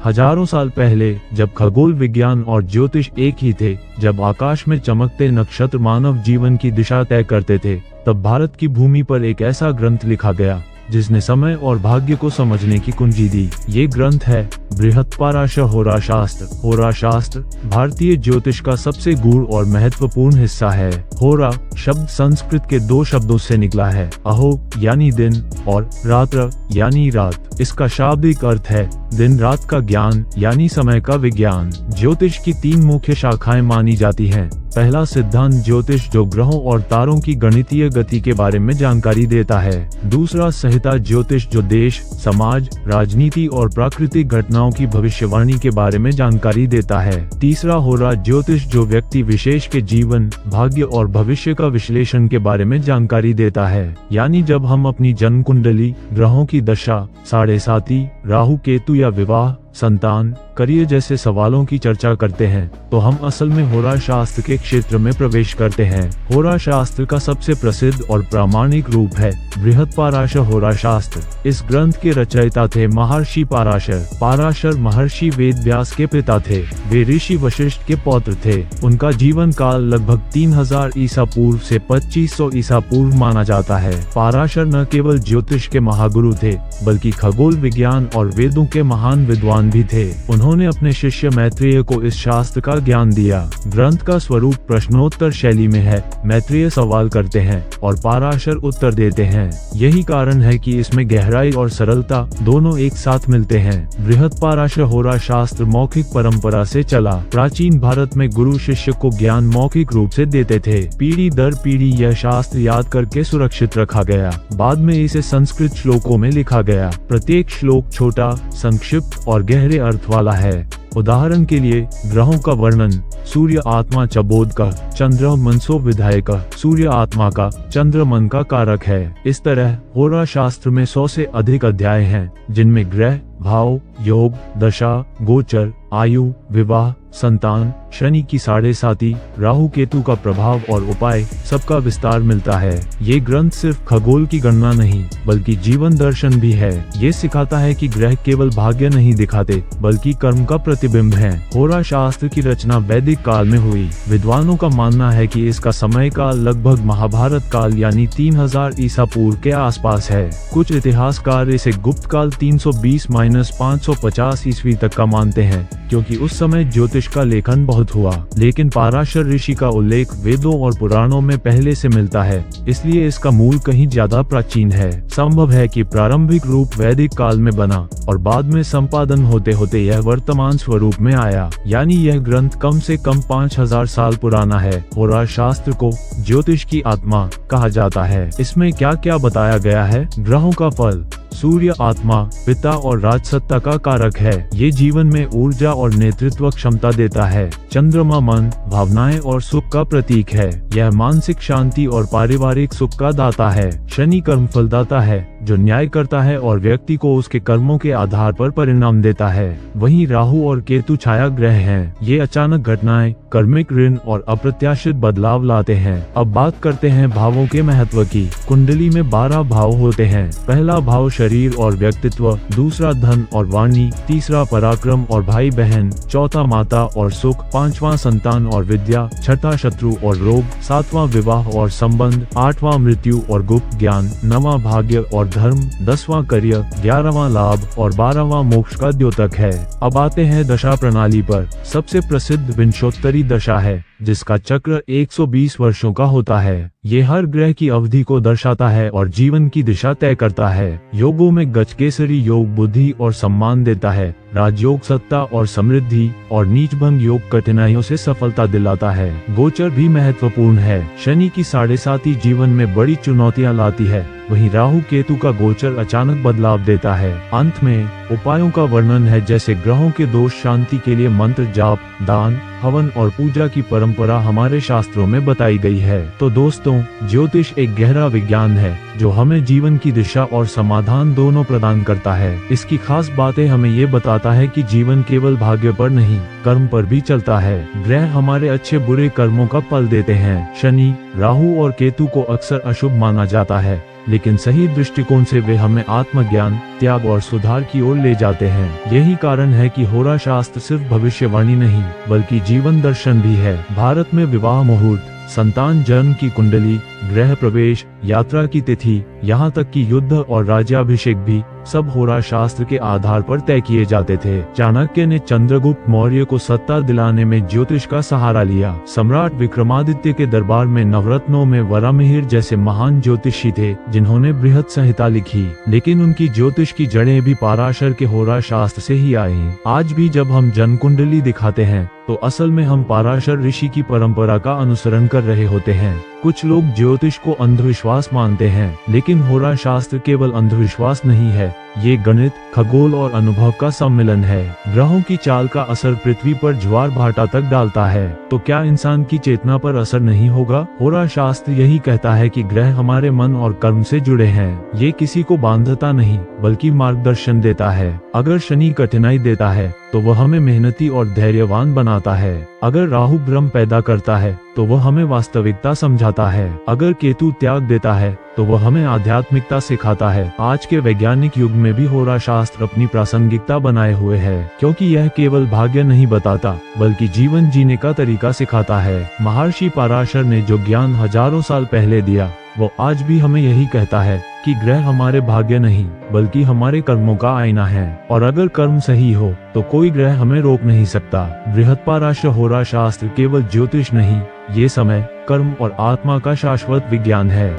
हजारों साल पहले जब खगोल विज्ञान और ज्योतिष एक ही थे, जब आकाश में चमकते नक्षत्र मानव जीवन की दिशा तय करते थे, तब भारत की भूमि पर एक ऐसा ग्रंथ लिखा गया जिसने समय और भाग्य को समझने की कुंजी दी। ये ग्रंथ है बृहत्पराशर होराशास्त्र। होराशास्त्र भारतीय ज्योतिष का सबसे गूढ़ और महत्वपूर्ण हिस्सा है। होरा शब्द संस्कृत के दो शब्दों से निकला है, अहो यानी दिन और रात्र यानी रात। इसका शाब्दिक अर्थ है दिन रात का ज्ञान यानी समय का विज्ञान। ज्योतिष की तीन मुख्य शाखाएं मानी जाती हैं। पहला सिद्धांत ज्योतिष जो ग्रहों और तारों की गणितीय गति के बारे में जानकारी देता है। दूसरा संहिता ज्योतिष जो देश, समाज, राजनीति और प्राकृतिक घटनाओं की भविष्यवाणी के बारे में जानकारी देता है। तीसरा होरा ज्योतिष जो व्यक्ति विशेष के जीवन, भाग्य और भविष्य का विश्लेषण के बारे में जानकारी देता है। यानी जब हम अपनी जन्म कुंडली, ग्रहों की दशा, साढ़े साती, राहु केतु या विवाह, संतान, करियर जैसे सवालों की चर्चा करते हैं, तो हम असल में होरा शास्त्र के क्षेत्र में प्रवेश करते हैं। होरा शास्त्र का सबसे प्रसिद्ध और प्रामाणिक रूप है बृहत्पराशर होरा शास्त्र। इस ग्रंथ के रचयिता थे महर्षि पराशर। पराशर महर्षि वेद व्यास के पिता थे। वे ऋषि वशिष्ठ के पौत्र थे। उनका जीवन काल लगभग 3000 ईसा पूर्व से 2500 ईसा पूर्व माना जाता है। पराशर न केवल ज्योतिष के महागुरु थे, बल्कि खगोल विज्ञान और वेदों के महान विद्वान भी थे। उन्होंने अपने शिष्य मैत्रेय को इस शास्त्र का ज्ञान दिया। ग्रंथ का स्वरूप प्रश्नोत्तर शैली में है। मैत्रेय सवाल करते हैं और पराशर उत्तर देते हैं। यही कारण है कि इसमें गहराई और सरलता दोनों एक साथ मिलते हैं। बृहत्पराशर होरा शास्त्र मौखिक परंपरा से चला। प्राचीन भारत में गुरु शिष्य को ज्ञान मौखिक रूप से देते थे। पीढ़ी दर पीढ़ी यह शास्त्र याद करके सुरक्षित रखा गया। बाद में इसे संस्कृत श्लोकों में लिखा गया। प्रत्येक श्लोक छोटा, संक्षिप्त और गहरे अर्थ वाला है। उदाहरण के लिए ग्रहों का वर्णन, सूर्य आत्मा च बोध का, चंद्र मनसो विधायक। सूर्य आत्मा का, चंद्र मन का कारक है। इस तरह होरा शास्त्र में 100 से अधिक अध्याय हैं, जिनमें ग्रह, भाव, योग, दशा, गोचर, आयु, विवाह, संतान, शनि की साढ़े साती, राहु केतु का प्रभाव और उपाय सबका विस्तार मिलता है। ये ग्रंथ सिर्फ खगोल की गणना नहीं, बल्कि जीवन दर्शन भी है। ये सिखाता है कि ग्रह केवल भाग्य नहीं दिखाते, बल्कि कर्म का प्रतिबिंब है। होरा शास्त्र की रचना वैदिक काल में हुई। विद्वानों का मानना है कि इसका समय काल लगभग महाभारत काल यानी 3000 ईसा पूर्व के आसपास है। कुछ इतिहासकार इसे गुप्त काल 320-550 ईस्वी तक का मानते हैं, क्योंकि उस समय ज्योतिष का लेखन बहुत हुआ। लेकिन पराशर ऋषि का उल्लेख वेदों और पुराणों में पहले से मिलता है, इसलिए इसका मूल कहीं ज्यादा प्राचीन है। संभव है कि प्रारंभिक रूप वैदिक काल में बना और बाद में संपादन होते होते यह वर्तमान स्वरूप में आया। यानी यह ग्रंथ कम से कम 5000 साल पुराना है। होरा शास्त्र को ज्योतिष की आत्मा कहा जाता है। इसमें क्या क्या बताया गया है? ग्रहों का फल, सूर्य आत्मा, पिता और राजसत्ता का कारक है। ये जीवन में ऊर्जा और नेतृत्व क्षमता देता है। चंद्रमा मन, भावनाएं और सुख का प्रतीक है। यह मानसिक शांति और पारिवारिक सुख का दाता है। शनि कर्म फलदाता है, जो न्याय करता है और व्यक्ति को उसके कर्मों के आधार पर परिणाम देता है। वहीं राहु और केतु छाया ग्रह हैं। ये अचानक घटनाएं, कर्मिक ऋण और अप्रत्याशित बदलाव लाते हैं। अब बात करते हैं भावों के महत्व की। कुंडली में 12 भाव होते हैं। पहला भाव शरीर और व्यक्तित्व, दूसरा धन और वाणी, तीसरा पराक्रम और भाई बहन, चौथा माता और सुख, पांचवा संतान और विद्या, छठा शत्रु और रोग, सातवां विवाह और संबंध, आठवां मृत्यु और गुप्त ज्ञान, नवां भाग्य और धर्म, 10वां करियर, 11वां लाभ और 12वां मोक्ष का द्योतक है। अब आते हैं दशा प्रणाली पर। सबसे प्रसिद्ध विंशोत्तरी दशा है, जिसका चक्र 120 वर्षों का होता है। ये हर ग्रह की अवधि को दर्शाता है और जीवन की दिशा तय करता है। योगों में गजकेसरी योग बुद्धि और सम्मान देता है। राजयोग सत्ता और समृद्धि और नीचभंग योग कठिनाइयों से सफलता दिलाता है। गोचर भी महत्वपूर्ण है। शनि की साढ़े साती जीवन में बड़ी चुनौतियां लाती है, वहीं राहु केतु का गोचर अचानक बदलाव देता है। अंत में उपायों का वर्णन है, जैसे ग्रहों के दोष शांति के लिए मंत्र जाप, दान, हवन और पूजा की परंपरा हमारे शास्त्रों में बताई गई है। तो दोस्तों, ज्योतिष एक गहरा विज्ञान है जो हमें जीवन की दिशा और समाधान दोनों प्रदान करता है। इसकी खास बातें हमें ये बताता है कि जीवन केवल भाग्य पर नहीं, कर्म पर भी चलता है। ग्रह हमारे अच्छे बुरे कर्मों का फल देते हैं। शनि, राहु और केतु को अक्सर अशुभ माना जाता है, लेकिन सही दृष्टिकोण से वे हमें आत्मज्ञान, त्याग और सुधार की ओर ले जाते हैं। यही कारण है कि होरा शास्त्र सिर्फ भविष्यवाणी नहीं बल्कि जीवन दर्शन भी है। भारत में विवाह मुहूर्त, संतान जन्म की कुंडली, गृह प्रवेश, यात्रा की तिथि, यहाँ तक कि युद्ध और राज्याभिषेक भी सब होरा शास्त्र के आधार पर तय किए जाते थे। चाणक्य ने चंद्रगुप्त मौर्य को सत्ता दिलाने में ज्योतिष का सहारा लिया। सम्राट विक्रमादित्य के दरबार में नवरत्नों में वरामिहिर जैसे महान ज्योतिषी थे जिन्होंने बृहद संहिता लिखी, लेकिन उनकी ज्योतिष की जड़ें भी पाराशर के होरा शास्त्र से ही आई हैं। आज भी जब हम जन्म कुंडली दिखाते हैं तो असल में हम पाराशर ऋषि की परंपरा का अनुसरण कर रहे होते हैं। कुछ लोग ज्योतिष को अंधविश्वास मानते हैं, लेकिन होरा शास्त्र केवल अंधविश्वास नहीं है, ये गणित, खगोल और अनुभव का सम्मिलन है। ग्रहों की चाल का असर पृथ्वी पर ज्वार भाटा तक डालता है, तो क्या इंसान की चेतना पर असर नहीं होगा? होरा शास्त्र यही कहता है कि ग्रह हमारे मन और कर्म से जुड़े हैं। ये किसी को बांधता नहीं बल्कि मार्गदर्शन देता है। अगर शनि कठिनाई देता है तो वह हमें मेहनती और धैर्यवान बनाता है। अगर राहु भ्रम पैदा करता है तो वह हमें वास्तविकता समझाता है। अगर केतु त्याग देता है तो वह हमें आध्यात्मिकता सिखाता है। आज के वैज्ञानिक युग में भी होरा शास्त्र अपनी प्रासंगिकता बनाए हुए है, क्योंकि यह केवल भाग्य नहीं बताता बल्कि जीवन जीने का तरीका सिखाता है। महर्षि पराशर ने जो ज्ञान हजारों साल पहले दिया वो आज भी हमें यही कहता है कि ग्रह हमारे भाग्य नहीं बल्कि हमारे कर्मों का आईना है, और अगर कर्म सही हो तो कोई ग्रह हमें रोक नहीं सकता। बृहत्पराशर होरा शास्त्र केवल ज्योतिष नहीं, ये समय, कर्म और आत्मा का शाश्वत विज्ञान है।